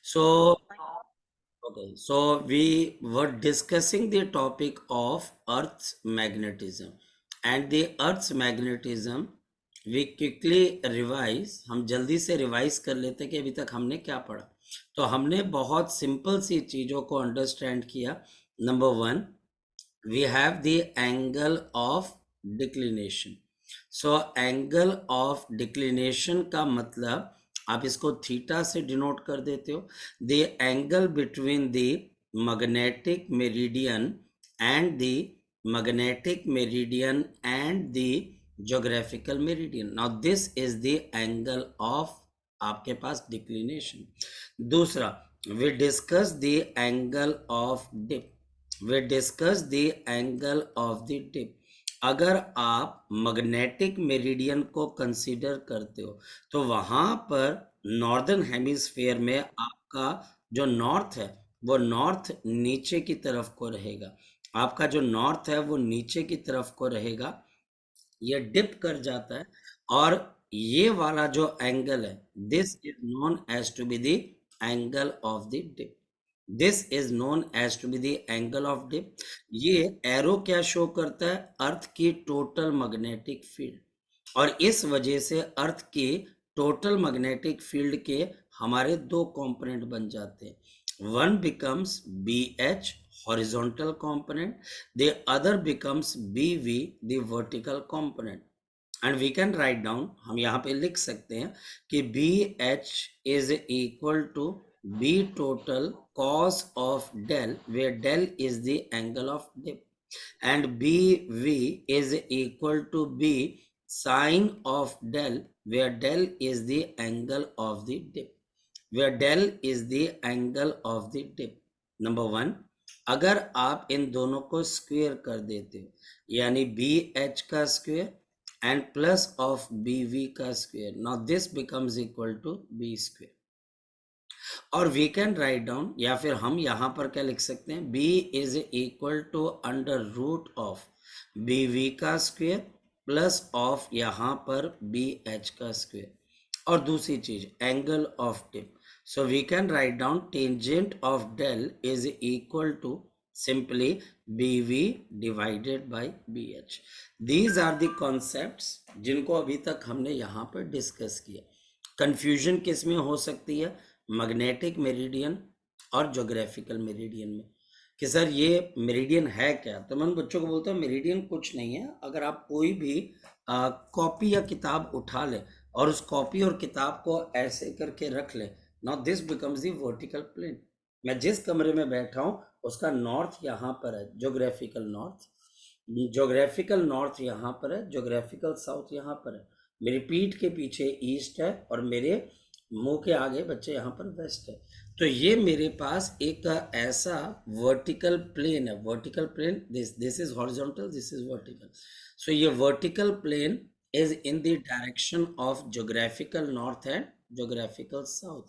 So, okay, so we were discussing the topic of Earth's magnetism, and the Earth's magnetism we quickly revise. हम जल्दी से revise कर लेते कि अभी तक हमने क्या पढ़ा. तो हमने बहुत सिंपल सी चीजों को अंडरस्टैंड किया. Number one, we have the angle of declination. So angle of declination का मतलब आप इसको थीटा से डिनोट कर देते हो. the angle between the magnetic meridian and the magnetic meridian and the geographical meridian. Now this is the angle of आपके पास declination. दूसरा, we discuss the angle of dip. We discuss the angle of the dip. अगर आप magnetic meridian को consider करते हो तो वहां पर नॉर्दर्न हेमिस्फीयर में आपका जो नॉर्थ है वो नॉर्थ नीचे की तरफ को रहेगा. आपका जो नॉर्थ है वो नीचे की तरफ को रहेगा. ये डिप कर जाता है. और ये वाला जो एंगल है, this is known as to be the angle of the dip. This is known as to be the angle of dip. ये एरो क्या शो करता है? अर्थ की टोटल मैग्नेटिक फील्ड. और इस वजह से अर्थ की टोटल मैग्नेटिक फील्ड के हमारे दो कंपोनेंट बन जाते हैं. one becomes BH, horizontal component, the other becomes BV, the vertical component. And we can write down, हम यहाँ पे लिख सकते हैं कि BH is equal to B total cos of del, where del is the angle of dip, and BV is equal to B sine of del, where del is the angle of the dip, where del is the angle of the dip. Number one, अगर आप इन दोनों को square कर देते हो, यानी B H का square and plus of B V का square, now this becomes equal to B square. और वी कैन राइट डाउन, या फिर हम यहां पर क्या लिख सकते हैं, B is equal to under root of B V का स्क्वेयर प्लस ऑफ यहां पर बी एच का स्क्वेयर. और दूसरी चीज, angle of dip. So we can write down tangent of del is equal to simply BV divided by BH. These are the concepts जिनको अभी तक हमने यहाँ पर डिस्कस किया. कंफ्यूजन किस में हो सकती है? मैग्नेटिक मेरिडियन और ज्योग्राफिकल मेरिडियन में, कि सर ये मेरिडियन है क्या? तो मैं बच्चों को बोलता हूँ मेरिडियन कुछ नहीं है. अगर आप कोई भी कॉपी या किताब उठा ले और उस कॉपी और किताब को ऐसे करके रख ले, now this becomes the vertical plane. मैं जिस कमरे में बैठा हूं उसका नॉर्थ यहाँ पर है, ज्योग्राफिकल नॉर्थ. ज्योग्राफिकल नॉर्थ यहाँ पर है, ज्योग्राफिकल साउथ यहाँ पर है. मेरी पीठ के पीछे ईस्ट है और मेरे मुंह के आगे बच्चे यहाँ पर वेस्ट है. तो ये मेरे पास एक ऐसा वर्टिकल प्लेन है. Vertical plane, this is horizontal, this is vertical. So ये vertical plane is in the direction of geographical north and geographical south.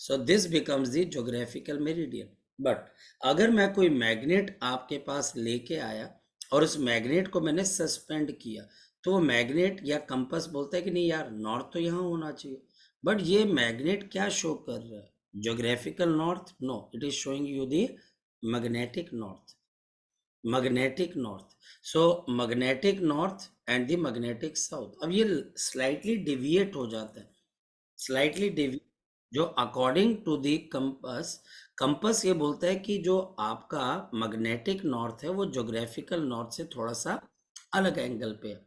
So this becomes the geographical meridian. But अगर मैं कोई मैग्नेट आपके पास लेके आया और उस मैग्नेट को मैंने सस्पेंड किया, तो मैग्नेट या कंपास बोलता है कि नहीं यार, नॉर्थ तो यहाँ होना चाहिए. बट ये मैग्नेट क्या शो कर रहा है? Geographical north? No, it is showing you the magnetic north. Magnetic north. So magnetic north and the magnetic south. अब ये स्लाइटली डिविएट हो जाता है, स्लाइटली डिविएट, जो according to the compass. Compass ये बोलता है कि जो आपका मैग्नेटिक नॉर्थ है वो ज्योग्राफिकल नॉर्थ से थोड़ा सा अलग एंगल पे है,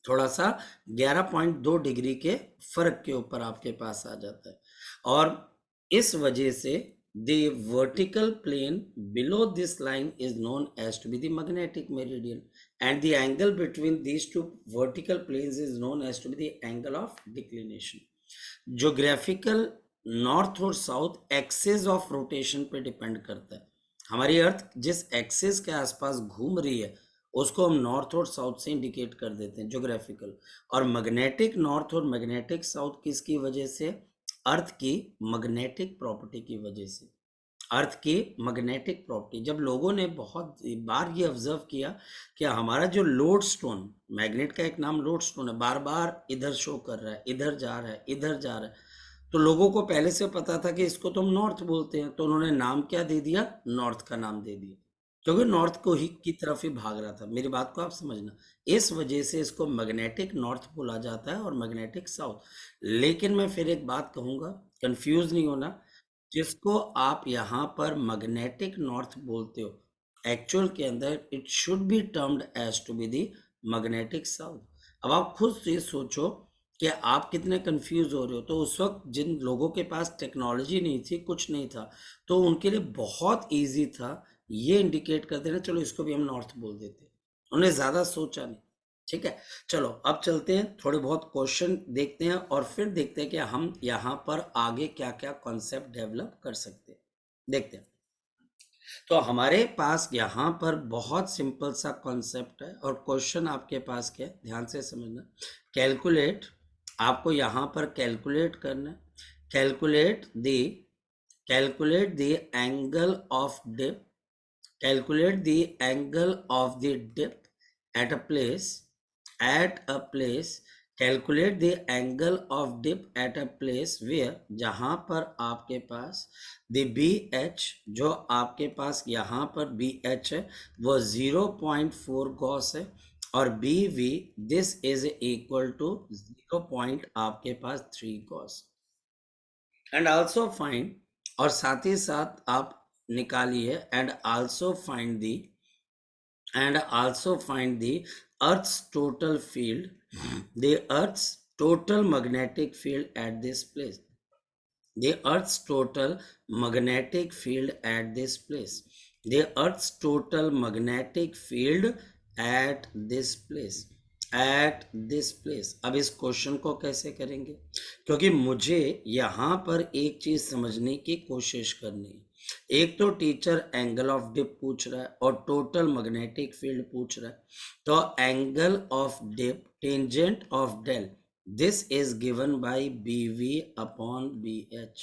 थोड़ा सा 11.2 डिग्री के फर्क के ऊपर आपके पास आ जाता है. और इस वजह से the vertical plane below this line is known as to be the magnetic meridian, and the angle between these two vertical planes is known as to be the angle of declination. Geographical north और south axis of rotation पे depend करता है. हमारी अर्थ जिस axis के आसपास घूम रही है उसको हम नॉर्थ और साउथ से इंडिकेट कर देते हैं, ज्योग्राफिकल. और मैग्नेटिक नॉर्थ और मैग्नेटिक साउथ किसकी वजह से? अर्थ की मैग्नेटिक प्रॉपर्टी की वजह से. अर्थ की मैग्नेटिक प्रॉपर्टी, जब लोगों ने बहुत बार ये ऑब्जर्व किया कि हमारा जो लोड स्टोन, मैग्नेट का एक नाम लोड स्टोन है, बार बार इधर शो कर रहा है, इधर जा रहा है, इधर जा रहा है, तो लोगों को पहले से पता था कि इसको तो हम नॉर्थ बोलते हैं, तो उन्होंने नाम क्या दे दिया, नॉर्थ का नाम दे दिया, क्योंकि नॉर्थ को ही की तरफ ही भाग रहा था। मेरी बात को आप समझना, इस वजह से इसको मैग्नेटिक नॉर्थ बोला जाता है और मैग्नेटिक साउथ। लेकिन मैं फिर एक बात कहूंगा, कंफ्यूज नहीं होना, जिसको आप यहाँ पर मैग्नेटिक नॉर्थ बोलते हो, एक्चुअल के अंदर it should be termed as to be the magnetic south. अब आप खुद से सोचो कि आप कितने कंफ्यूज हो रहे हो। तो उस वक्त जिन लोगों के पास टेक्नोलॉजी नहीं थी, कुछ नहीं था, तो उनके लिए बहुत इजी था ये इंडिकेट कर देना, चलो इसको भी हम नॉर्थ बोल देते, उन्हें ज्यादा सोचा नहीं। ठीक है, चलो अब चलते हैं, थोड़े बहुत क्वेश्चन देखते हैं और फिर देखते हैं कि हम यहाँ पर आगे क्या क्या कॉन्सेप्ट डेवलप कर सकते हैं, देखते हैं। तो हमारे पास यहाँ पर बहुत सिंपल सा कॉन्सेप्ट है और क्वेश्चन आपके पास क्या है, ध्यान से समझना। कैलकुलेट, आपको यहाँ पर कैलकुलेट करना है, calculate the angle of dip, calculate the angle of the dip at a place, calculate the angle of dip at a place where, जहां पर आपके पास the BH, जो आपके पास यहाँ पर BH है वो 0.4 गॉस है, और BV this is equal to 0. आपके पास 3 गॉस। एंड आल्सो फाइंड, और साथ ही साथ आप निकालिए, and also find the earth's total field, the earth's total magnetic field at this place, the earth's total magnetic field at this place, the earth's total magnetic field at this place, at this place। अब इस question को कैसे करेंगे, क्योंकि मुझे यहां पर एक चीज समझने की कोशिश करनी है। एक तो टीचर एंगल ऑफ डिप पूछ रहा है और टोटल मैग्नेटिक फील्ड पूछ रहा है, तो angle of dip tangent of del, this is given by BV upon BH,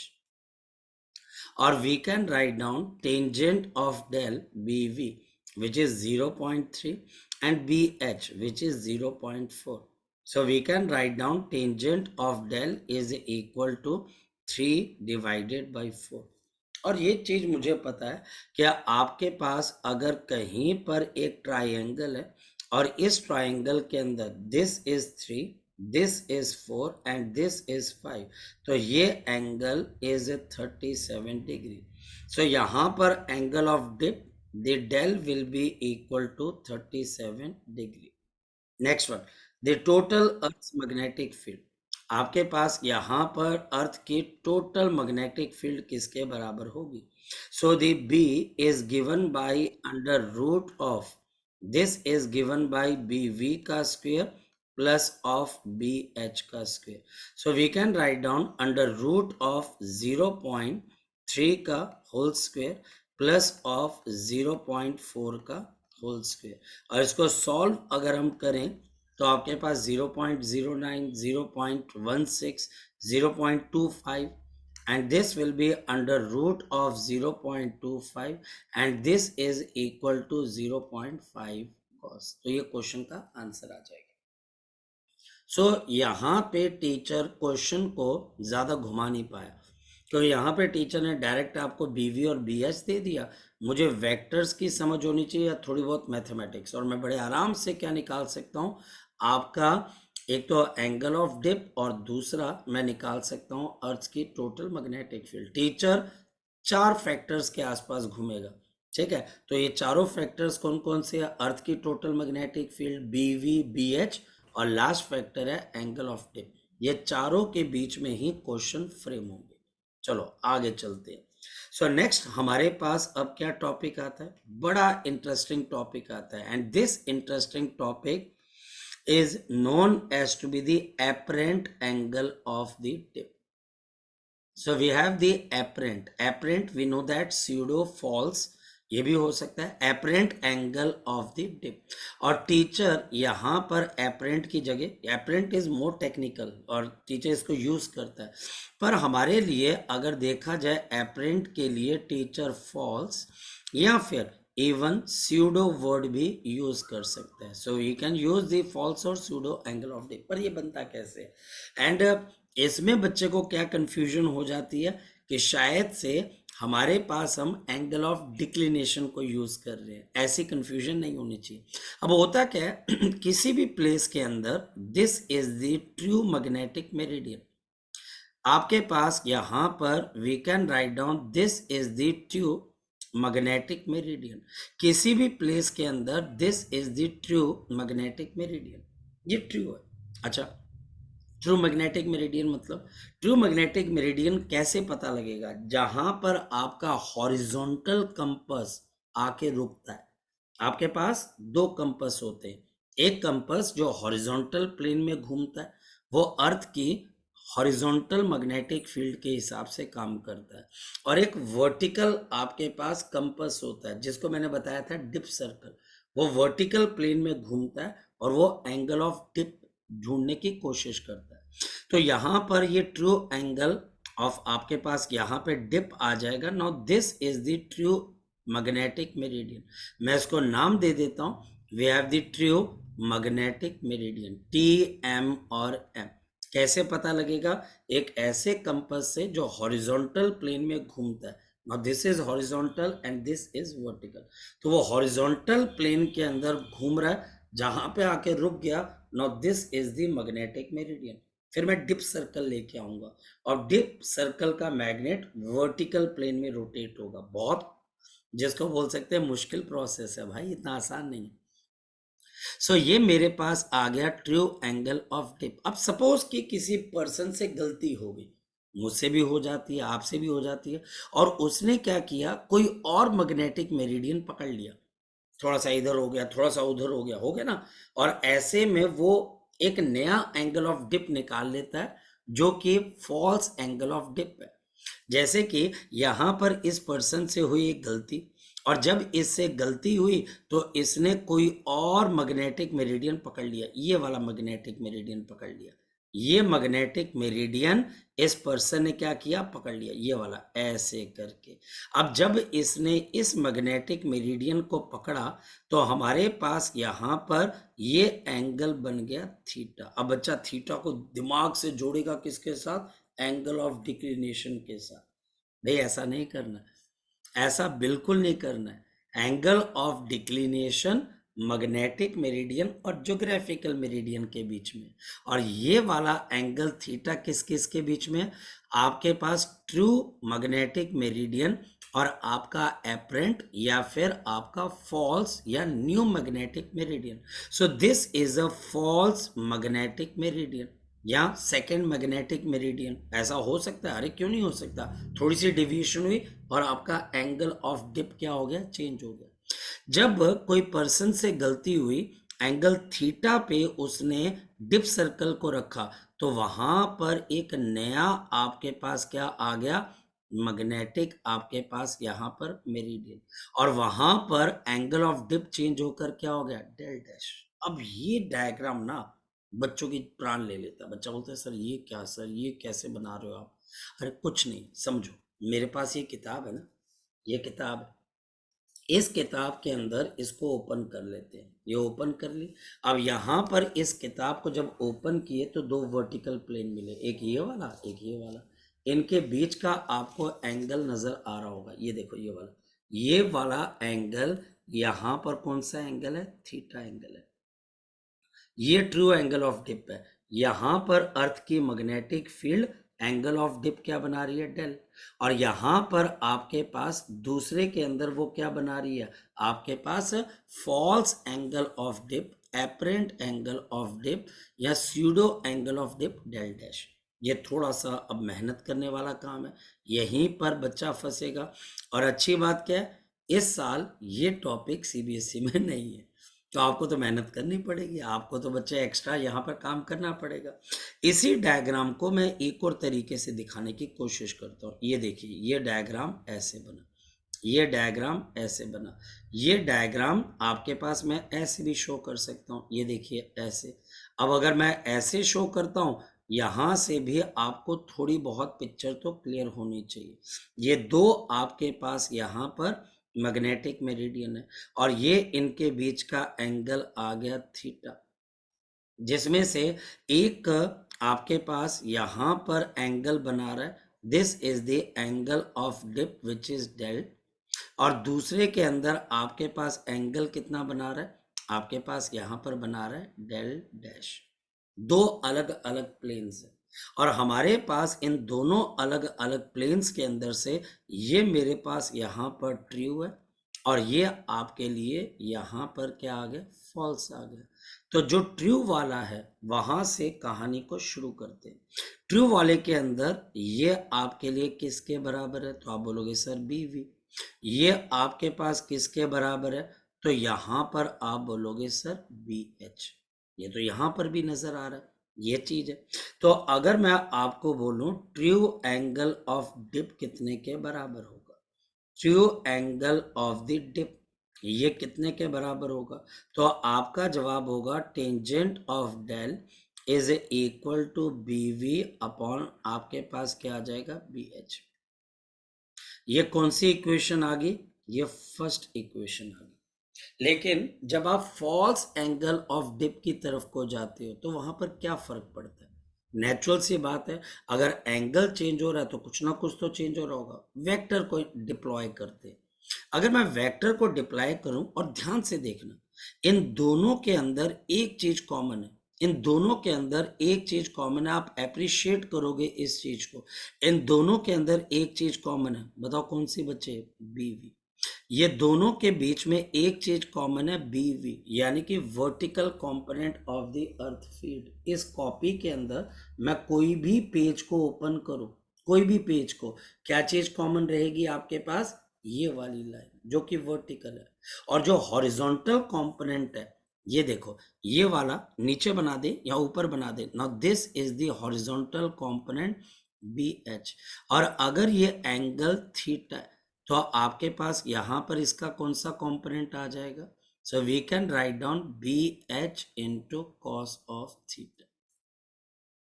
or we can write down tangent of del BV which is 0.3 and BH which is 0.4. So we can write down tangent of del is equal to 3 divided by 4। और ये चीज मुझे पता है कि आपके पास अगर कहीं पर एक ट्राइंगल है और इस ट्राइंगल के अंदर this is 3, this is 4 and this is 5, तो ये एंगल इज 37 डिग्री। सो यहां पर angle of dip the del will be equal to 37 degree. Next one, the total earth magnetic field, आपके पास यहां पर अर्थ की टोटल मैग्नेटिक फील्ड किसके बराबर होगी। So the B is given by under root of, this is given by B V का square plus of B H का square. So we can write down under root of 0.3 का whole square plus of 0.4 का whole square, और इसको solve अगर हम करें तो आपके पास 0.09, 0.16, 0.25 and this will be under root of 0.25 and this is equal to 0.5 cos। तो ये क्वेश्चन का आंसर आ जाएगा। सो यहाँ पे टीचर क्वेश्चन को ज्यादा घुमा नहीं पाया, तो यहाँ पे टीचर ने डायरेक्ट आपको बीवी और बीएच दे दिया। मुझे वेक्टर्स की समझ होनी चाहिए या थोड़ी बहुत मैथमेटिक्स, और मैं बड़े आराम से क्या निकाल सकता हूँ आपका, एक तो एंगल ऑफ डिप और दूसरा मैं निकाल सकता हूँ अर्थ की total magnetic field. Teacher 4 factors के आसपास घूमेगा, ठीक है, तो ये चारों फैक्टर्स कौन कौन से हैं, अर्थ की टोटल मैग्नेटिक फील्ड, बीवी, बीएच, और लास्ट फैक्टर है एंगल ऑफ डिप। ये चारों के बीच में ही क्वेश्चन फ्रेम होंगे। चलो आगे चलते हैं। सो नेक्स्ट हमारे पास अब क्या टॉपिक आता है, बड़ा इंटरेस्टिंग टॉपिक आता है, and this interesting topic is known as to be the apparent angle of the tip। So we have the apparent we know that pseudo false, ये भी हो सकता है apparent angle of the tip। और teacher यहाँ पर apparent की जगह, apparent is more technical और टीचर इसको यूज करता है, पर हमारे लिए अगर देखा जाए apparent के लिए टीचर false या फिर इवन स्यूडो वर्ड भी यूज कर सकते हैं। So you can use the false और स्यूडो एंगल ऑफ डिप। पर ये बनता कैसे, एंड इसमें बच्चे को क्या कंफ्यूजन हो जाती है कि शायद से हमारे पास हम एंगल ऑफ डिक्लिनेशन को यूज कर रहे हैं, ऐसी कंफ्यूजन नहीं होनी चाहिए। अब होता क्या है किसी भी प्लेस के अंदर this is the true magnetic meridian, आपके पास यहां पर we can write down this is the true magnetic meridian, किसी भी प्लेस के अंदर this is the true magnetic meridian, ये ट्रू है। अच्छा, ट्रू मैग्नेटिक मेरिडियन मतलब, ट्रू मैग्नेटिक मेरिडियन कैसे पता लगेगा? जहां पर आपका हॉरिजॉन्टल कंपास आके रुकता है। आपके पास दो कंपास होते हैं, एक कंपास जो हॉरिजॉन्टल प्लेन में घूमता है, वो अर्थ की हॉरिजॉन्टल मैग्नेटिक फील्ड के हिसाब से काम करता है, और एक वर्टिकल आपके पास कंपास होता है जिसको मैंने बताया था डिप सर्कल, वो वर्टिकल प्लेन में घूमता है और वो एंगल ऑफ डिप ढूंढने की कोशिश करता है। तो यहां पर ये ट्रू एंगल ऑफ आपके पास यहाँ पे डिप आ जाएगा। Now this is the true magnetic meridian, मैं इसको नाम दे देता हूं, we have the true magnetic meridian, T M और एम। कैसे पता लगेगा? एक ऐसे कंपास से जो हॉरिजॉन्टल प्लेन में घूमता है। Now this is horizontal and this is vertical, तो वो हॉरिजॉन्टल प्लेन के अंदर घूम रहा है, जहां पे आके रुक गया। Now this is the magnetic meridian. फिर मैं डिप सर्कल लेके आऊंगा और डिप सर्कल का मैग्नेट वर्टिकल प्लेन में रोटेट होगा। बहुत, जिसको बोल सकते हैं मुश्किल प्रोसेस है भाई, इतना आसान नहीं है। सो ये मेरे पास आ गया ट्रू एंगल ऑफ डिप। अब सपोज कि किसी पर्सन से गलती हो गई, मुझसे भी हो जाती है, आपसे भी हो जाती है, और उसने क्या किया, कोई और मैग्नेटिक मेरिडियन पकड़ लिया, थोड़ा सा इधर हो गया, थोड़ा सा उधर हो गया ना, और ऐसे में वो एक नया एंगल ऑफ डिप निकाल लेता है जो कि फॉल्स एंगल ऑफ डिप है। जैसे कि यहां पर इस पर्सन से हुई एक गलती, और जब इससे गलती हुई तो इसने कोई और मैग्नेटिक मेरिडियन पकड़ लिया, ये वाला मैग्नेटिक मेरिडियन पकड़ लिया, ये मैग्नेटिक मेरिडियन इस पर्सन ने क्या किया, पकड़ लिया, ये वाला ऐसे करके। अब जब इसने इस मैग्नेटिक मेरिडियन को पकड़ा तो हमारे पास यहां पर ये एंगल बन गया थीटा। अब बच्चा थीटा को दिमाग से जोड़ेगा किसके साथ? एंगल ऑफ डिक्लिनेशन के साथ। भाई ऐसा नहीं करना, ऐसा बिल्कुल नहीं करना है। Angle of declination magnetic meridian और ज्योग्राफिकल मेरिडियन के बीच में, और ये वाला एंगल थीटा किस किस के बीच में? आपके पास ट्रू मैग्नेटिक मेरिडियन और आपका एपरेंट या फिर आपका फॉल्स या new magnetic meridian. So this is a false magnetic meridian या सेकेंड मैग्नेटिक मेरिडियन। ऐसा हो सकता है, अरे क्यों नहीं हो सकता, थोड़ी सी डिविएशन हुई और आपका एंगल ऑफ डिप क्या हो गया, चेंज हो गया। जब कोई पर्सन से गलती हुई, एंगल थीटा पे उसने डिप सर्कल को रखा, तो वहां पर एक नया आपके पास क्या आ गया, मैग्नेटिक आपके पास यहाँ पर मेरिडियन, और वहां पर एंगल ऑफ डिप चेंज होकर क्या हो गया, डेल डैश। अब ये डायग्राम ना बच्चों की प्राण ले लेता, बच्चा बोलता है सर ये क्या, सर ये कैसे बना रहे हो आप? अरे कुछ नहीं, समझो, मेरे पास ये किताब है ना, ये किताब है, इस किताब के अंदर इसको ओपन कर लेते हैं, ये ओपन कर ली। अब यहाँ पर इस किताब को जब ओपन किए तो दो वर्टिकल प्लेन मिले, एक ये वाला एक ये वाला, इनके बीच का आपको एंगल नजर आ रहा होगा, ये देखो ये वाला एंगल, यहाँ पर कौन सा एंगल है, थीटा एंगल है, ये ट्रू एंगल ऑफ डिप है। यहां पर अर्थ की magnetic field angle of dip क्या बना रही है, डेल, और यहां पर आपके पास दूसरे के अंदर वो क्या बना रही है, आपके पास false angle of dip, apparent angle of dip या pseudo angle of dip, del dash. ये थोड़ा सा अब मेहनत करने वाला काम है, यहीं पर बच्चा फंसेगा। और अच्छी बात क्या है, इस साल ये टॉपिक सीबीएसई में नहीं है, तो आपको तो मेहनत करनी पड़ेगी, आपको तो बच्चे एक्स्ट्रा यहाँ पर काम करना पड़ेगा। इसी डायग्राम को मैं एक और तरीके से दिखाने की कोशिश करता हूँ। ये देखिए, ये डायग्राम ऐसे बना, ये डायग्राम ऐसे बना, ये डायग्राम आपके पास मैं ऐसे भी शो कर सकता हूँ, ये देखिए ऐसे। अब अगर मैं ऐसे शो करता हूँ, यहाँ से भी आपको थोड़ी बहुत पिक्चर तो क्लियर होनी चाहिए। ये दो आपके पास यहाँ पर मैग्नेटिक मेरिडियन है, और ये इनके बीच का एंगल आ गया थीटा, जिसमें से एक आपके पास यहां पर एंगल बना रहा है, this is the angle of dip which is del, और दूसरे के अंदर आपके पास एंगल कितना बना रहा है, आपके पास यहां पर बना रहा है डेल डैश। दो अलग अलग प्लेन्स है, और हमारे पास इन दोनों अलग अलग प्लेन्स के अंदर से ये मेरे पास यहां पर ट्रू है, और ये आपके लिए यहां पर क्या आ गया, फॉल्स आ गया। तो जो ट्रू वाला है वहां से कहानी को शुरू करते हैं। ट्रू वाले के अंदर ये आपके लिए किसके बराबर है, तो आप बोलोगे सर बी वी। ये आपके पास किसके बराबर है, तो यहां पर आप बोलोगे सर बी एच। ये तो यहां पर भी नजर आ रहा है, ये चीज है। तो अगर मैं आपको बोलूं ट्रू एंगल ऑफ डिप कितने के बराबर होगा, true angle of the dip ये कितने के बराबर होगा, तो आपका जवाब होगा tangent of del is equal to B V upon आपके पास क्या आ जाएगा, बी एच। ये कौन सी इक्वेशन आ गई, ये फर्स्ट इक्वेशन आ गई। लेकिन जब आप फॉल्स एंगल ऑफ डिप की तरफ को जाते हो तो वहां पर क्या फर्क पड़ता है, नेचुरल सी बात है, अगर एंगल चेंज हो रहा है तो कुछ ना कुछ तो चेंज हो रहा होगा। वेक्टर को डिप्लॉय करते हैं, अगर मैं वेक्टर को डिप्लॉय करूं, और ध्यान से देखना इन दोनों के अंदर एक चीज कॉमन है, इन दोनों के अंदर एक चीज कॉमन है, आप अप्रिशिएट करोगे इस चीज को। इन दोनों के अंदर एक चीज कॉमन है, बताओ कौन सी बच्चे, बीवी। ये दोनों के बीच में एक चीज कॉमन है, बीवी, यानी कि vertical component of the earth field. इस कॉपी के अंदर मैं कोई भी पेज को ओपन करूं, कोई भी पेज को, क्या चीज कॉमन रहेगी आपके पास, ये वाली लाइन जो कि वर्टिकल है। और जो हॉरिजॉन्टल कंपोनेंट है, ये देखो, ये वाला नीचे बना दे या ऊपर बना दे, now this is the horizontal component B H. और अगर ये एंगल थीटा है तो आपके पास यहां पर इसका कौन सा कंपोनेंट आ जाएगा, so we can write down B H into cos of theta.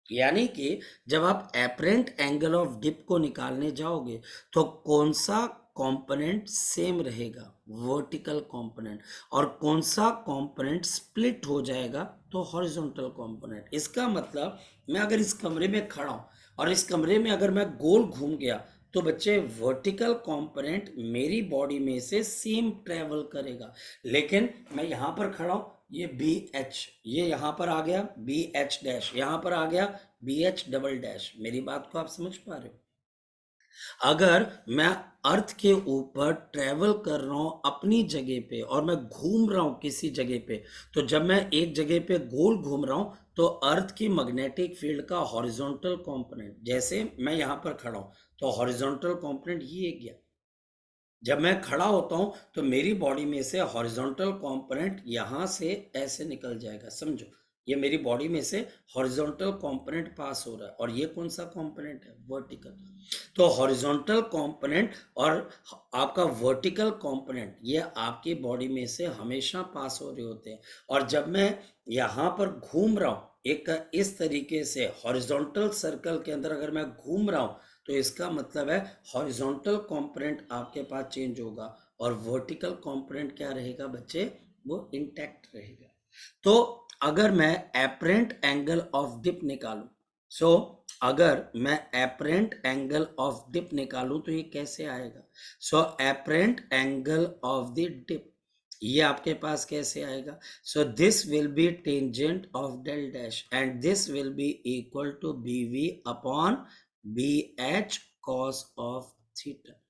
यानी कि जब आप एपरेंट एंगल ऑफ डिप को निकालने जाओगे तो कौन सा कंपोनेंट सेम रहेगा, वर्टिकल कंपोनेंट, और कौन सा कंपोनेंट स्प्लिट हो जाएगा, तो हॉरिजॉन्टल कंपोनेंट। इसका मतलब मैं अगर इस कमरे में खड़ा हूं और इस कमरे में अगर मैं गोल घूम गया तो बच्चे वर्टिकल कंपोनेंट मेरी बॉडी में से सेम ट्रेवल करेगा। लेकिन मैं यहां पर खड़ा हूं, ये बी एच, ये यहां पर आ गया बी एच डैश, यहां पर आ गया बी एच डबल डैश। मेरी बात को आप समझ पा रहे हो, अगर मैं अर्थ के ऊपर ट्रेवल कर रहा हूं अपनी जगह पे और मैं घूम रहा हूं किसी जगह पे, तो जब मैं एक जगह पे गोल घूम रहा हूं तो अर्थ की मैग्नेटिक फील्ड का हॉरिजॉन्टल कंपोनेंट, जैसे मैं यहां पर खड़ा हूं तो हॉरिजॉन्टल कंपोनेंट ये गया, जब मैं खड़ा होता हूं तो मेरी बॉडी में से हॉरिजॉन्टल कंपोनेंट यहां से ऐसे निकल जाएगा, समझो, ये मेरी बॉडी में से हॉरिजॉन्टल कंपोनेंट पास हो रहा है, और ये कौन सा कंपोनेंट है, वर्टिकल। तो हॉरिजॉन्टल कंपोनेंट और आपका वर्टिकल कंपोनेंट ये आपकी बॉडी में से हमेशा पास हो रहे होते हैं। और जब मैं यहाँ पर घूम रहा हूँ एक इस तरीके से हॉरिजॉन्टल सर्कल के अंदर अगर मैं घूम रहा हूँ, तो इसका मतलब है हॉरिजॉन्टल कंपोनेंट आपके पास चेंज होगा और वर्टिकल कंपोनेंट क्या रहेगा बच्चे, वो इंटैक्ट रहेगा। तो अगर मैं एपरेंट एंगल ऑफ डिप निकालूं, सो अगर मैं एपरेंट एंगल ऑफ डिप निकालूं तो ये कैसे आएगा, so apparent angle of the dip ये आपके पास कैसे आएगा, so this will be tangent of del dash and this will be equal to B V upon B H cos of theta.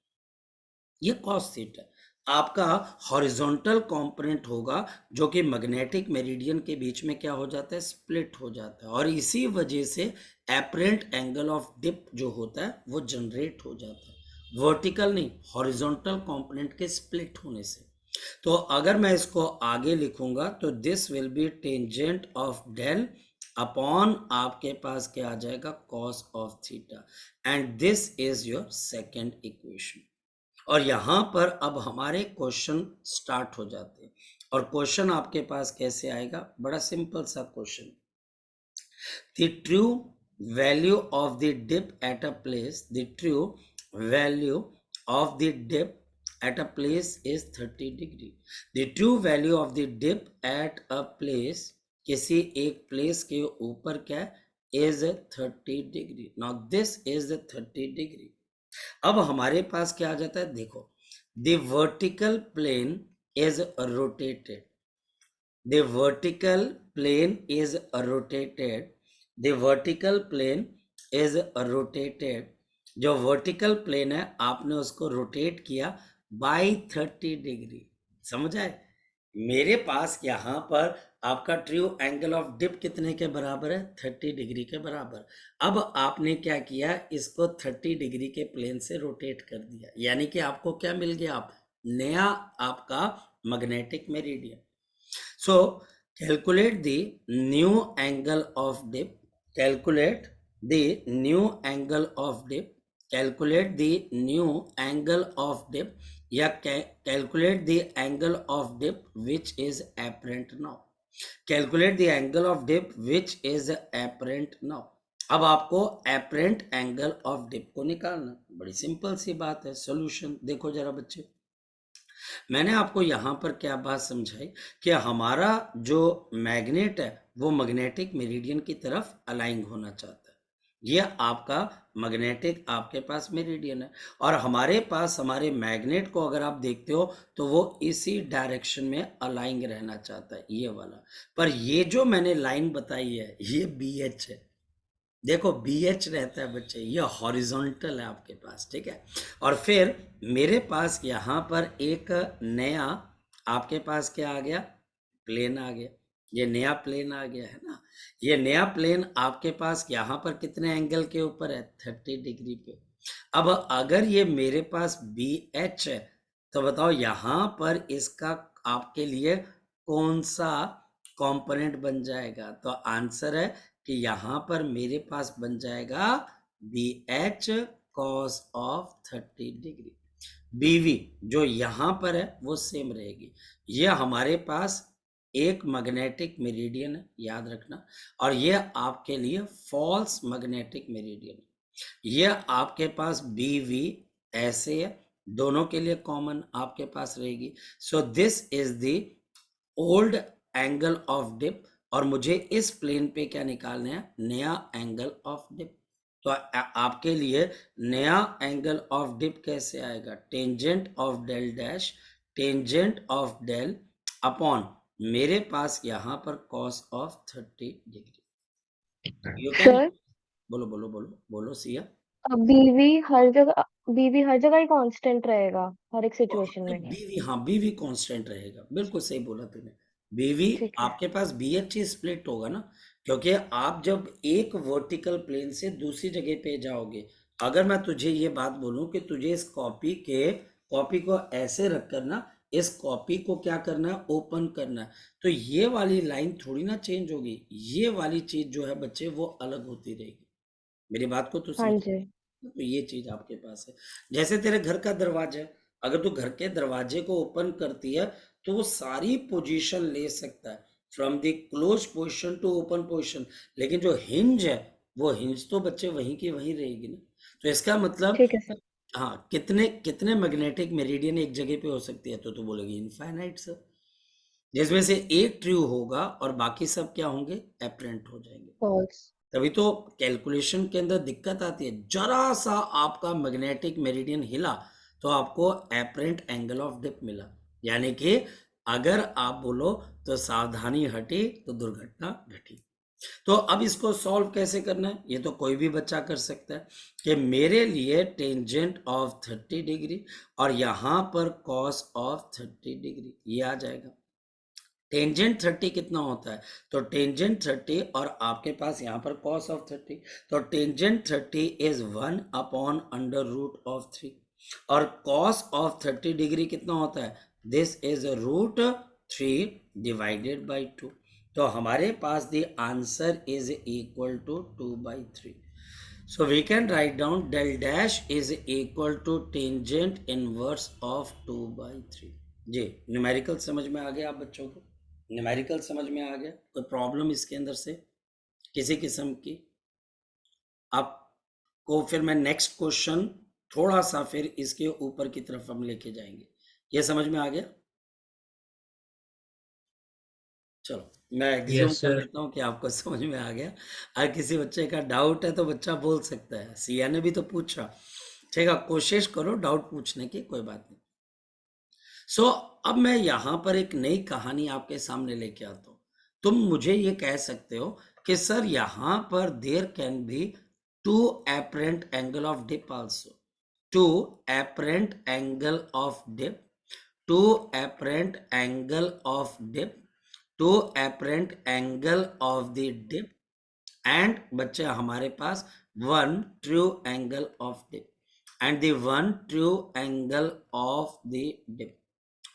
ये कॉस थीटा आपका हॉरिजॉन्टल कंपोनेंट होगा जो कि मैग्नेटिक मेरिडियन के बीच में क्या हो जाता है, स्प्लिट हो जाता है, और इसी वजह से एपरेंट एंगल ऑफ डिप जो होता है वो जनरेट हो जाता है, वर्टिकल नहीं हॉरिजॉन्टल कंपोनेंट के स्प्लिट होने से। तो अगर मैं इसको आगे लिखूंगा तो this will be tangent of del upon आपके पास क्या आ जाएगा, cos of theta, and this is your second equation. और यहां पर अब हमारे क्वेश्चन स्टार्ट हो जाते हैं, और क्वेश्चन आपके पास कैसे आएगा, बड़ा सिंपल सा question, the true value of the dip at a place, the true value of the dip at a place is 30 degree. The true value of the dip at a place, किसी एक place के ऊपर क्या is 30 degree. Now this is the 30 degree. अब हमारे पास क्या आ जाता है, देखो, the vertical plane is rotated. The vertical plane is rotated. The vertical plane is rotated. जो वर्टिकल प्लेन है आपने उसको रोटेट किया बाई 30 डिग्री. समझ आए? मेरे पास यहां पर आपका ट्रू एंगल ऑफ डिप कितने के बराबर है? 30 डिग्री के बराबर. अब आपने क्या किया, इसको 30 डिग्री के प्लेन से रोटेट कर दिया, यानी कि आपको क्या मिल गया? आप नया आपका magnetic meridian. So calculate the new angle of dip. Calculate the new angle of dip. Calculate the new angle of dip. या calculate the angle of dip which is apparent now. Calculate the angle of dip which is apparent now. अब आपको apparent angle of dip को निकालना. बड़ी simple सी बात है. Solution देखो जरा बच्चे, मैंने आपको यहां पर क्या बात समझाई कि हमारा जो मैग्नेट है वो मैग्नेटिक मेरिडियन की तरफ अलाइन होना चाहता है. ये आपका मैग्नेटिक आपके पास मेरिडियन है और हमारे पास हमारे मैग्नेट को अगर आप देखते हो तो वो इसी डायरेक्शन में अलाइन रहना चाहता है, ये वाला. पर ये जो मैंने लाइन बताई है ये BH है. देखो BH रहता है बच्चे, ये हॉरिजॉन्टल है आपके पास, ठीक है. और फिर मेरे पास यहाँ पर एक नया आपके पास क्या आ गया? प्लेन आ गया. ये नया प्लेन आ गया है ना. ये नया प्लेन आपके पास यहाँ पर कितने एंगल के ऊपर है? 30 डिग्री पे. अब अगर ये मेरे पास BH है तो बताओ यहाँ पर इसका आपके लिए कौन सा कंपोनेंट बन जाएगा? तो आंसर है कि यहां पर मेरे पास बन जाएगा BH cos of 30 degree. BV जो यहां पर है वो सेम रहेगी. ये हमारे पास एक मैग्नेटिक मेरिडियन है, याद रखना. और ये आपके लिए फॉल्स मैग्नेटिक मेरिडियन है. ये आपके पास BV ऐसे है, दोनों के लिए कॉमन आपके पास रहेगी. So this is the old angle of dip और मुझे इस प्लेन पे क्या निकालना है? नया एंगल ऑफ डिप. तो आपके लिए नया एंगल ऑफ डिप कैसे आएगा? Tangent of del dash, tangent of del upon मेरे पास यहां पर cos of 30 degree. You can sir बोलो बोलो बोलो बोलो सिया. बीवी हर जगह ही कांस्टेंट रहेगा हर एक सिचुएशन में. बीवी, हाँ बीवी कांस्टेंट रहेगा, बिल्कुल सही बोला तूने. बीवी ठीक है. आपके पास BH स्प्लिट होगा ना, क्योंकि आप जब एक वर्टिकल प्लेन से दूसरी जगह पे जाओगे, अगर मैं तुझे ये बात बोलूं कि तुझे इस कॉपी को ऐसे रख कर ना, इस कॉपी को क्या करना है? ओपन करना है. तो ये वाली लाइन थोड़ी ना चेंज होगी, ये वाली चीज जो है बच्चे वो अलग होती रहेगी. मेरी बात को तो हाँ समझ. जी. तो ये चीज आपके पास है. जैसे तेरे घर का दरवाजा है, अगर तू घर के दरवाजे को ओपन करती है तो वो सारी पोजीशन ले सकता है, from the close position to open position. लेकिन जो हिंज है वो हिंज तो बच्चे वहीं की वहीं रहेगी ना. तो इसका मतलब, ठीक है सर. हाँ, कितने कितने मैग्नेटिक मेरिडियन एक जगह पे हो सकती है? तो तू बोलेगी इनफाइनाइट सर. जिसमें से एक ट्रू होगा और बाकी सब क्या होंगे? एपरेंट हो जाएंगे. फॉल्स. तभी तो कैलकुलेशन के अंदर दिक्कत आती है. जरा सा आपका मैग्नेटिक मेरिडियन हिला तो आपको एपरेंट एंगल ऑफ डिप मिला. यानी कि अगर आप बोलो तो सावधानी हटी तो दुर्घटना घटी. तो अब इसको सॉल्व कैसे करना है? ये तो कोई भी बच्चा कर सकता है कि मेरे लिए टेंजेंट ऑफ 30 डिग्री और यहां पर कॉस ऑफ 30 डिग्री, ये आ जाएगा. टेंजेंट 30 कितना होता है? तो टेंजेंट 30 और आपके पास यहाँ पर कॉस ऑफ 30, तो tangent 30 is 1 upon under root of 3 और कॉस ऑफ 30 डिग्री कितना होता है? This is root 3 divided by 2. तो हमारे पास the answer is equal to 2/3. So we can write down del dash is equal to tangent inverse of 2/3. जी, numerical समझ में आ गया आप बच्चों को? न्यूमेरिकल समझ में आ गया? कोई प्रॉब्लम इसके अंदर से किसी किस्म की? आपको फिर मैं नेक्स्ट क्वेश्चन थोड़ा सा फिर इसके ऊपर की तरफ हम लेके जाएंगे. ये समझ में आ गया? चलो मैं एग्ज्यूम यस कर सर। लेता हूँ कि आपको समझ में आ गया। अगर किसी बच्चे का डाउट है तो बच्चा बोल सकता है, सिया ने भी तो पूछा। ठीक है, कोशिश करो डाउट पूछने की, कोई बात नहीं। सो अब मैं यहां पर एक नई कहानी आपके सामने लेके आता हूं। तुम मुझे ये कह सकते हो कि सर यहां पर there can be two apparent angle of dip also, two apparent angle of dip, two apparent angle of dip, two apparent angle of the dip, and बच्चे हमारे पास one true angle of dip and the one true angle of the dip.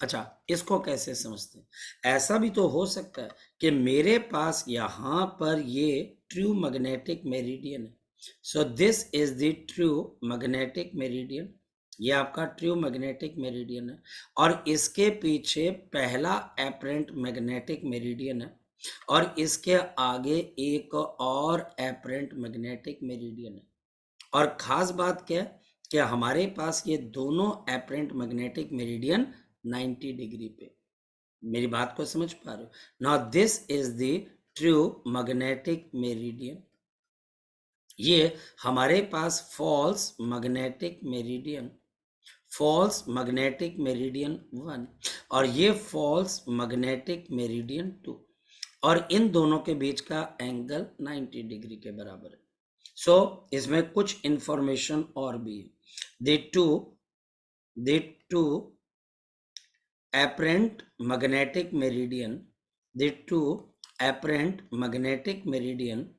अच्छा, इसको कैसे समझते हैं? ऐसा भी तो हो सकता है कि मेरे पास यहां पर ये ट्रू मैग्नेटिक मेरिडियन है। सो this is the true magnetic meridian, ये आपका ट्रू मैग्नेटिक मेरिडियन है। और इसके पीछे पहला एपरेंट मैग्नेटिक मेरिडियन है, और इसके आगे एक और एपरेंट मैग्नेटिक मेरिडियन है। और खास बात क्या है कि हमारे पास ये दोनों एपरेंट मैग्नेटिक मेरिडियन 90 डिग्री पे। मेरी बात को समझ पा रहे हो? Now this is the true magnetic meridian. ये हमारे पास false magnetic meridian, false magnetic meridian 1, और ये फॉल्स मैग्नेटिक मेरिडियन 2, और इन दोनों के बीच का एंगल 90 डिग्री के बराबर है। सो इसमें कुछ इंफॉर्मेशन और भी है। The two apparent magnetic meridian, the two apparent magnetic meridian,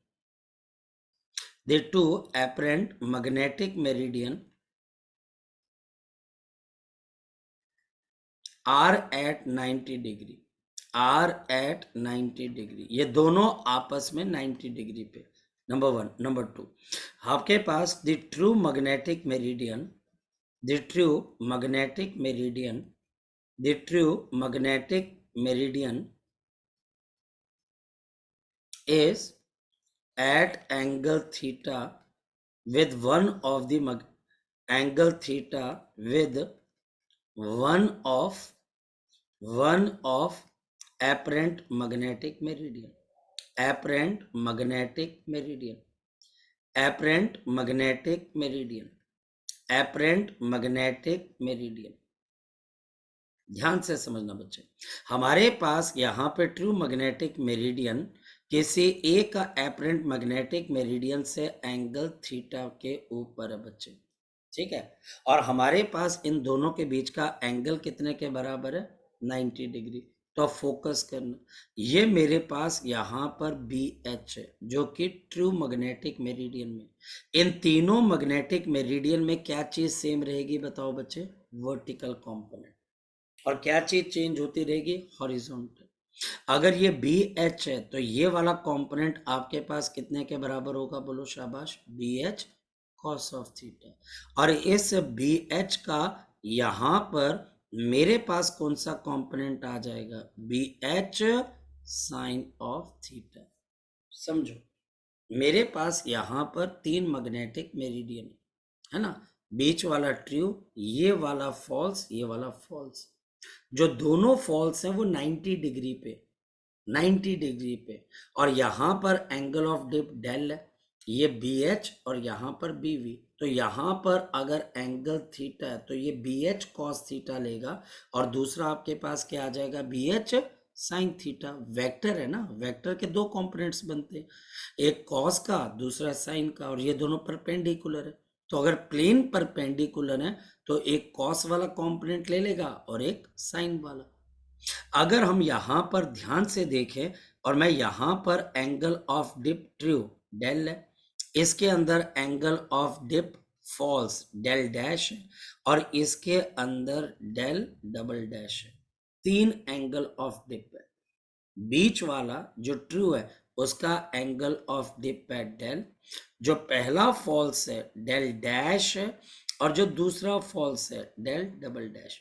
the two apparent magnetic meridian are at 90 degree, are at 90 degree। ये दोनों आपस में 90 डिग्री पे, नंबर वन। नंबर टू, आपके पास the true magnetic meridian, the true magnetic meridian, the true magnetic meridian is at angle theta with one of the angle theta with one of apparent magnetic meridian, apparent magnetic meridian, apparent magnetic meridian, apparent magnetic meridian। ध्यान से समझना बच्चे, हमारे पास यहाँ पे true magnetic meridian किसी एक का एपरेंट मैग्नेटिक मेरिडियन से एंगल थीटा के ऊपर है बच्चे, ठीक है। और हमारे पास इन दोनों के बीच का एंगल कितने के बराबर है? 90 डिग्री। तो फोकस करना, ये मेरे पास यहाँ पर बी एच है जो कि ट्रू मैग्नेटिक मेरिडियन में। इन तीनों मैग्नेटिक मेरिडियन में क्या चीज सेम रहेगी बताओ बच्चे? Vertical component. और क्या चीज चेंज होती रहेगी? हॉरिजॉन्टल। अगर ये बी एच है तो ये वाला कंपोनेंट आपके पास कितने के बराबर होगा? बोलो शाबाश, B H cos of theta. और इस बी एच का यहां पर मेरे पास कौन सा कंपोनेंट आ जाएगा? B H sine of theta. समझो, मेरे पास यहां पर तीन मैग्नेटिक मेरिडियन है ना, बीच वाला ट्रू, ये वाला फॉल्स, ये वाला फॉल्स। जो दोनों फॉल्स हैं वो 90 डिग्री पे, 90 डिग्री पे। और यहां पर एंगल ऑफ डिप डेल है, ये बी एच और यहां पर बी वी। तो यहां पर अगर एंगल थीटा है तो ये बी एच कॉस थीटा लेगा, और दूसरा आपके पास क्या आ जाएगा? B H sine theta. Vector है ना, वेक्टर के दो कंपोनेंट्स बनते हैं, एक कॉस का दूसरा साइन का, और ये दोनों परपेंडिकुलर है। तो अगर प्लेन परपेंडिकुलर है तो एक कॉस वाला कंपोनेंट ले लेगा और एक साइन वाला। अगर हम यहां पर ध्यान से देखें, और मैं यहां पर angle of dip true del है, इसके अंदर angle of dip false del dash है, और इसके अंदर डेल डबल डैश है। तीन एंगल ऑफ डिप है। बीच वाला जो ट्रू है उसका एंगल ऑफ डिप है डेल, जो पहला फॉल्स है डेल डैश है, और जो दूसरा फॉल्स है डेल डबल डैश।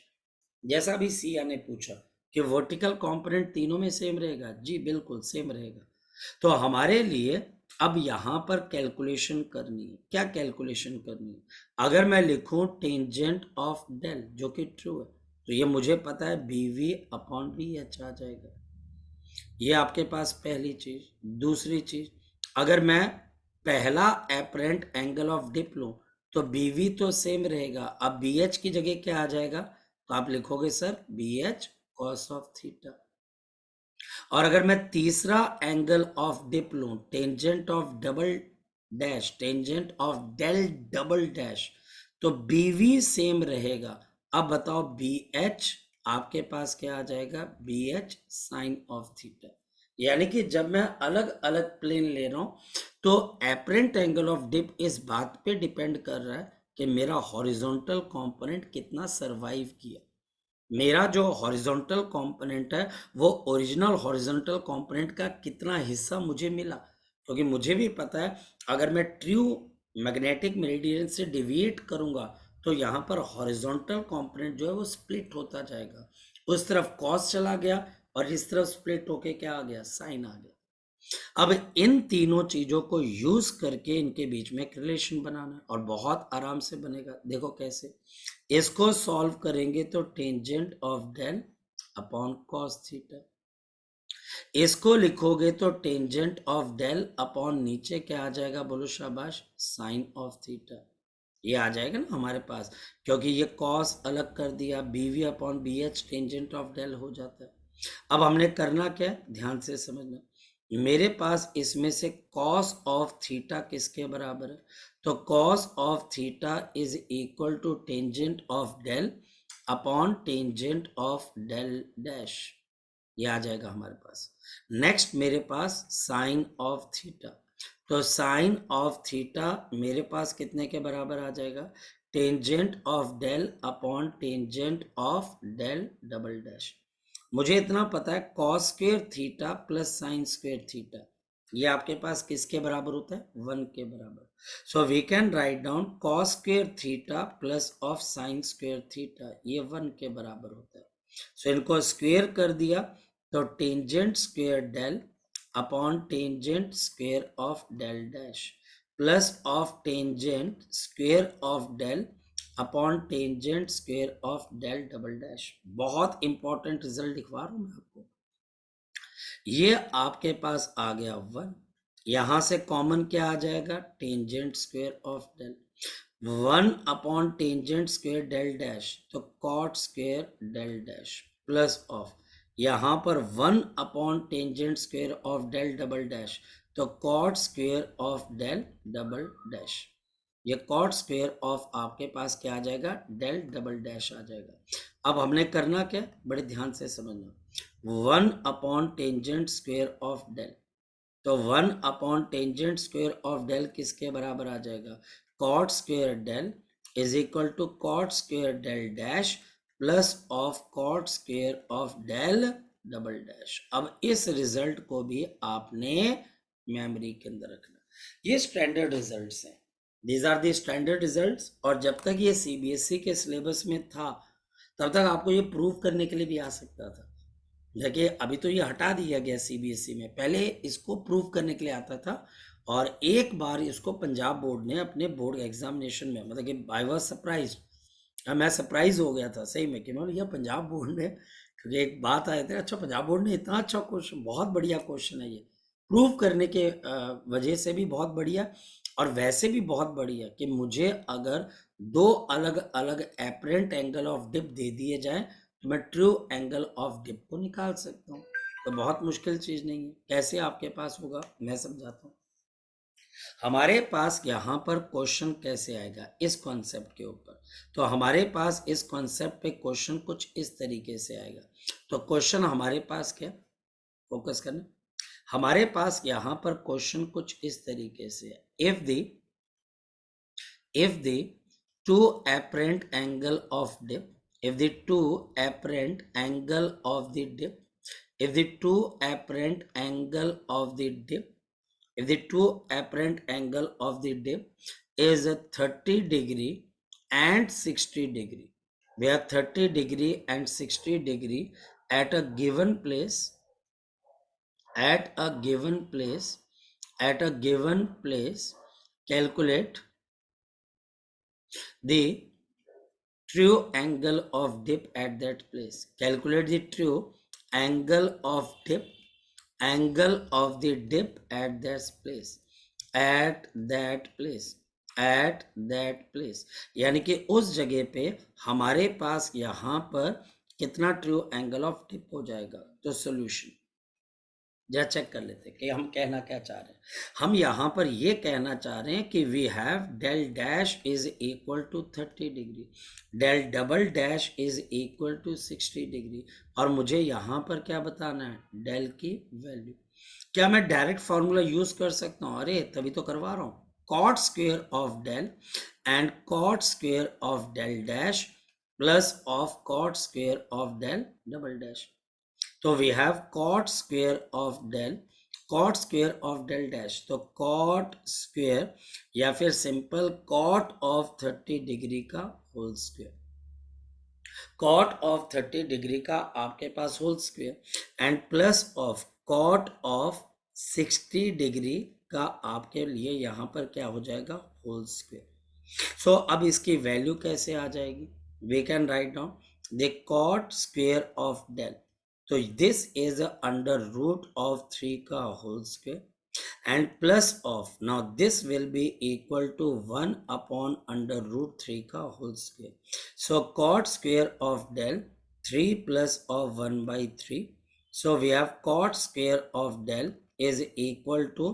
जैसा भी सिया ने पूछा कि वर्टिकल कंपोनेंट तीनों में सेम रहेगा, जी बिल्कुल सेम रहेगा। तो हमारे लिए अब यहां पर कैलकुलेशन करनी है। क्या कैलकुलेशन करनी है? अगर मैं लिखूं टेंजेंट ऑफ डेल जो कि ट्रू है, तो ये मुझे पता है B V upon B H आ जाएगा। ये आपके पास पहली चीज। दूसरी चीज, अगर मैं पहला एपरेंट एंगल ऑफ डिप लूं तो बीवी तो सेम रहेगा। अब बी एच की जगह क्या आ जाएगा, तो आप लिखोगे sir B H cos of theta. और अगर मैं तीसरा एंगल ऑफ डिप लूं, tangent of double dash, tangent of del double dash, तो बीवी सेम रहेगा। अब बताओ बी एच आपके पास क्या आ जाएगा, B H sine of theta. यानी कि जब मैं अलग अलग प्लेन ले रहा हूं तो एपरेंट एंगल ऑफ डिप इस बात पे डिपेंड कर रहा है कि मेरा हॉरिजॉन्टल कंपोनेंट कितना सरवाइव किया। मेरा जो हॉरिजॉन्टल कंपोनेंट है वो ओरिजिनल हॉरिजॉन्टल कंपोनेंट का कितना हिस्सा मुझे मिला। क्योंकि मुझे भी पता है अगर मैं ट्रू मैग्नेटिक मेरिडियन से डिविएट करूंगा तो यहाँ पर हॉरिजॉन्टल कंपोनेंट जो है वो स्प्लिट होता जाएगा। उस तरफ कॉस चला गया और इस तरफ स्प्लिट होके क्या आ गया, साइन आ गया। अब इन तीनों चीजों को यूज करके इनके बीच में एक रिलेशन बनाना है और बहुत आराम से बनेगा। देखो कैसे, इसको सॉल्व करेंगे तो tangent of del upon cos theta, इसको लिखोगे तो टेंजेंट ऑफ डेल अपॉन नीचे क्या आ जाएगा, बोलो शाबाश, साइन ऑफ थीटा। ये आ जाएगा ना हमारे पास, क्योंकि ये कॉस अलग कर दिया, B V upon B H tangent of del हो जाता है। अब हमने करना क्या है, ध्यान से समझना। मेरे पास इसमें से कॉस ऑफ थीटा किसके बराबर है, तो cos of theta is equal to tangent of del upon tangent of del dash. ये आ जाएगा हमारे पास। नेक्स्ट मेरे पास साइन ऑफ थीटा, तो साइन ऑफ थीटा मेरे पास कितने के बराबर आ जाएगा, tangent of del upon tangent of del double dash. मुझे इतना पता है cos square theta plus sine square theta, ये आपके पास किसके बराबर होता है, 1 के बराबर। So we can write down cos square theta plus of sine square theta, ये 1 के बराबर होता है। सो इनको स्क्वेयर कर दिया तो tangent square del upon tangent square of del dash plus of tangent square of del upon tangent square of del double dash. बहुत इंपॉर्टेंट रिजल्ट दिखवा रहा हूं मैं आपको। ये आपके पास आ गया 1, यहां से कॉमन क्या आ जाएगा, tangent square of del, 1 upon tangent square del dash, तो cot square del dash plus of, यहां पर 1 upon tangent square of del double dash, तो cot square of del double dash. ये कॉट स्क्वेयर ऑफ आपके पास क्या आ जाएगा, डेल डबल डैश आ जाएगा। अब हमने करना क्या, बड़े ध्यान से समझना, 1 upon tangent square of del, तो 1 upon tangent square of del किसके बराबर आ जाएगा, cot square del is equal to cot square del dash plus of cot square of del double dash. अब इस रिजल्ट को भी आपने मेमोरी के अंदर रखना। ये स्टैंडर्ड रिजल्ट्स हैं, these are the standard results. और जब तक ये सीबीएसई के सिलेबस में था तब तक आपको ये प्रूव करने के लिए भी आ सकता था। देखिए अभी तो ये हटा दिया गया सीबीएसई में, पहले इसको प्रूव करने के लिए आता था। और एक बार इसको पंजाब बोर्ड ने अपने बोर्ड एग्जामिनेशन में, मतलब कि आई वाज सरप्राइज, मैं सरप्राइज हो गया था सही में कि मैं, यह पंजाब बोर्ड ने, क्योंकि एक बात आए थे, अच्छा पंजाब बोर्ड ने इतना अच्छा क्वेश्चन, बहुत बढ़िया क्वेश्चन है ये, प्रूव करने के वजह से भी बहुत बढ़िया, और वैसे भी बहुत बढ़िया कि मुझे अगर दो अलग अलग एपरेंट एंगल ऑफ डिप दे दिए जाए तो मैं ट्रू एंगल ऑफ डिप को निकाल सकता हूँ। तो बहुत मुश्किल चीज नहीं है। कैसे आपके पास होगा मैं समझाता हूँ। हमारे पास यहाँ पर क्वेश्चन कैसे आएगा इस कॉन्सेप्ट के ऊपर, तो हमारे पास इस कॉन्सेप्ट पे क्वेश्चन कुछ इस तरीके से आएगा। तो क्वेश्चन हमारे पास क्या, फोकस करना, हमारे पास यहाँ पर क्वेश्चन कुछ इस तरीके से है, if the two apparent angle of dip, if the two apparent angle of the dip, if the two apparent angle of the dip, if the two apparent angle of the dip is 30 degree and 60 degree, where 30 degree and 60 degree at a given place, at a given place, at a given place, calculate the true angle of dip at that place. Calculate the true angle of dip angle of the dip at that place, at that place, at that place, यानी कि उस जगह पे हमारे पास यहां पर कितना true angle of dip हो जाएगा। तो सॉल्यूशन जरा चेक कर लेते हैं कि हम कहना क्या चाह रहे हैं। हम यहां पर ये कहना चाह रहे हैं कि we have del dash is equal to 30 degree, del double dash is equal to 60 degree, और मुझे यहां पर क्या बताना है, डेल की वैल्यू। क्या मैं डायरेक्ट फॉर्मूला यूज कर सकता हूं? अरे तभी तो करवा रहा हूं। Cot square of del and cot square of del dash plus of cot square of del double dash. तो we have cot square of del, cot square of del dash, तो कॉट स्क्वेयर या फिर simple cot of 30 degree का whole square, cot of 30 degree का आपके पास whole square and plus of cot of 60 degree का आपके लिए यहां पर क्या हो जाएगा, होल स्क्वेयर। सो अब इसकी वैल्यू कैसे आ जाएगी, we can write down the cot square of del, तो this is under root of 3 का whole square and plus of, now this will be equal to 1 upon under root 3 का whole square. So cot square of del 3 plus of 1 by 3. So we have cot square of del is equal to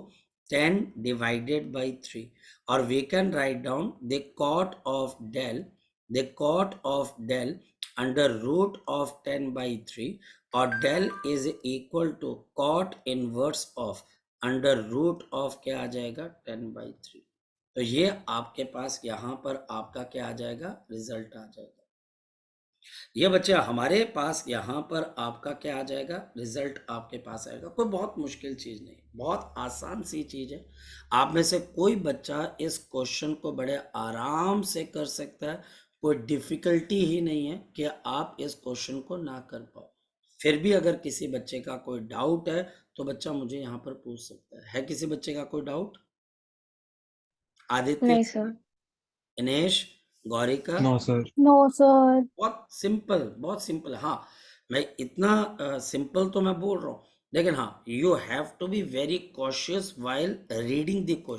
10 divided by 3, or we can write down the cot of del, the cot of del under root of 10 by 3, or del is equal to cot inverse of under root of क्या आ जाएगा, 10/3। तो ये आपके पास यहां पर आपका क्या आ जाएगा, रिजल्ट आ जाएगा। ये बच्चे हमारे पास यहां पर आपका क्या आ जाएगा, रिजल्ट आपके पास आएगा। कोई बहुत मुश्किल चीज नहीं, बहुत आसान सी चीज है। आप में से कोई बच्चा इस क्वेश्चन को बड़े आराम से कर सकता है, कोई डिफिकल्टी ही नहीं है कि आप इस क्वेश्चन को ना कर पाओ। फिर भी अगर किसी बच्चे का कोई डाउट है तो बच्चा मुझे यहाँ पर पूछ सकता है किसी बच्चे का कोई डाउट? आदित्य, नहीं सर। Dinesh, Gaurika? No sir. No sir. बहुत सिंपल, बहुत सिंपल। हाँ, मैं इतना सिंपल तो मैं बोल रहा हूँ, लेकिन हाँ, you have to be very cautious while reading the question.